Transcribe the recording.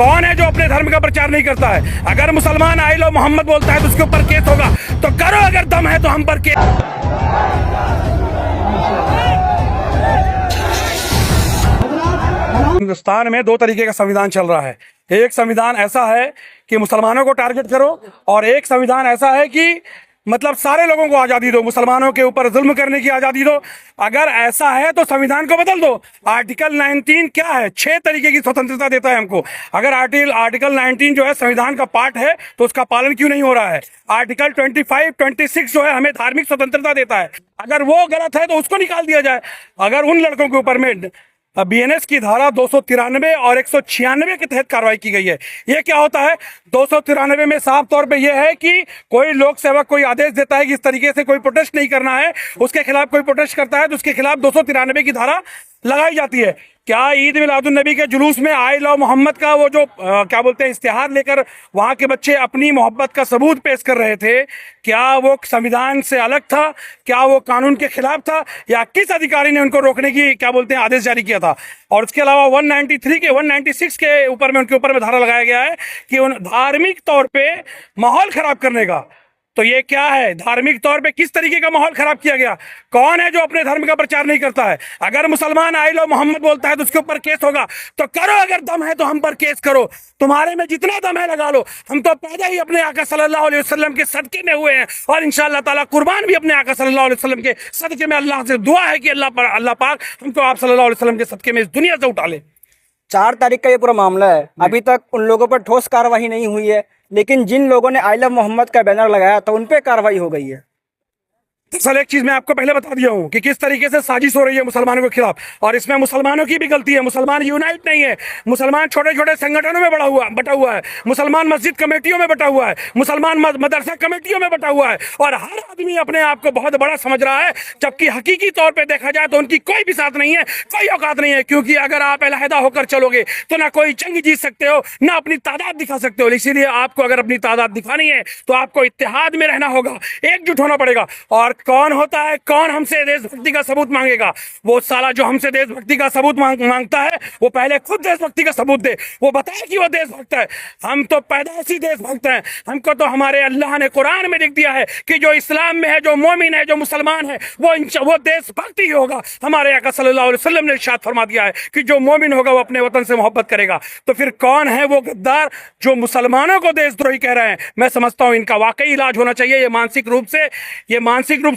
कौन है जो अपने धर्म का प्रचार नहीं करता है? अगर मुसलमान आई लो मोहम्मद बोलता है तो उसके ऊपर केस होगा, तो करो, अगर दम है तो हम पर केस। हिंदुस्तान में दो तरीके का संविधान चल रहा है। एक संविधान ऐसा है कि मुसलमानों को टारगेट करो, और एक संविधान ऐसा है कि मतलब सारे लोगों को आजादी दो, मुसलमानों के ऊपर जुल्म करने की आजादी दो। अगर ऐसा है तो संविधान को बदल दो। आर्टिकल 19 क्या है? 6 तरीके की स्वतंत्रता देता है हमको। अगर आर्टिकल 19 जो है संविधान का पार्ट है तो उसका पालन क्यों नहीं हो रहा है? आर्टिकल 25, 26 जो है हमें धार्मिक स्वतंत्रता देता है, अगर वो गलत है तो उसको निकाल दिया जाए। अगर उन लड़कों के ऊपर में बीएनएस की धारा 293 और 196 के तहत कार्रवाई की गई है। ये क्या होता है? 293 में साफ तौर पे ये है कि कोई लोक सेवक कोई आदेश देता है कि इस तरीके से कोई प्रोटेस्ट नहीं करना है, उसके खिलाफ कोई प्रोटेस्ट करता है तो उसके खिलाफ 293 की धारा लगाई जाती है। क्या ईद मिलादुन नबी के जुलूस में आई लव मोहम्मद का वो जो क्या बोलते हैं इश्तिहार लेकर वहां के बच्चे अपनी मोहब्बत का सबूत पेश कर रहे थे, क्या वो संविधान से अलग था? क्या वो कानून के खिलाफ था? या किस अधिकारी ने उनको रोकने की क्या बोलते हैं आदेश जारी किया था? और उसके अलावा 193 के 196 के ऊपर में उनके ऊपर में धारा लगाया गया है कि उन धार्मिक तौर पे माहौल खराब करने का। तो ये क्या है? धार्मिक तौर पे किस तरीके का माहौल खराब किया गया? कौन है जो अपने धर्म का प्रचार नहीं करता है? अगर मुसलमान आई लो मोहम्मद बोलता है तो उसके ऊपर केस होगा, तो करो, अगर दम है तो हम पर केस करो। तुम्हारे में जितना दम है लगा लो। हम तो पैदा ही अपने आका सल्लल्लाहु अलैहि वसल्लम के सदके में हुए हैं, और इंशाअल्लाह ताला कुर्बान भी अपने आका सल्लल्लाहु अलैहि वसल्लम के सदके में। अल्लाह से दुआ है कि अल्लाह पाक हमको आप सल्लल्लाहु अलैहि वसल्लम के सदके में इस दुनिया से उठा ले। 4 तारीख का ये पूरा मामला है। अभी तक उन लोगों पर ठोस कार्रवाई नहीं हुई है, लेकिन जिन लोगों ने आई लव मोहम्मद का बैनर लगाया था उन पे कार्रवाई हो गई है। दरअसल एक चीज मैं आपको पहले बता दिया हूं कि किस तरीके से साजिश हो रही है मुसलमानों के खिलाफ, और इसमें मुसलमानों की भी गलती है। मुसलमान यूनाइट नहीं है, मुसलमान छोटे छोटे संगठनों में बटा हुआ है, मुसलमान मस्जिद कमेटियों में बटा हुआ है, मुसलमान मदरसा कमेटियों में बटा हुआ है, और हर आदमी अपने आप को बहुत बड़ा समझ रहा है, जबकि हकीकी तौर पर देखा जाए तो उनकी कोई भी साथ नहीं है, कोई औकात नहीं है। क्योंकि अगर आप अलहदा होकर चलोगे तो ना कोई जंग जीत सकते हो, ना अपनी तादाद दिखा सकते हो। इसीलिए आपको अगर अपनी तादाद दिखानी है तो आपको इत्तेहाद में रहना होगा, एकजुट होना पड़ेगा। और कौन होता है, कौन हमसे देशभक्ति का सबूत मांगेगा? वो साला जो हमसे देशभक्ति का सबूत मांगता है वो पहले खुद देशभक्ति का सबूत दे, वो बताए कि वो देशभक्त है। हम तो पैदाइशी देशभक्त हैं। हमको तो हमारे अल्लाह ने कुरान में लिख दिया है कि जो इस्लाम में है, जो मोमिन है, जो मुसलमान है, वो देशभक्त ही होगा। हमारे आका सल्लल्लाहु अलैहि वसल्लम ने इरशाद फरमा दिया है कि जो मोमिन होगा वो अपने वतन से मोहब्बत करेगा। तो फिर कौन है वो गद्दार जो मुसलमानों को देशद्रोही कह रहे हैं? मैं समझता हूं इनका वाकई इलाज होना चाहिए। ये मानसिक रूप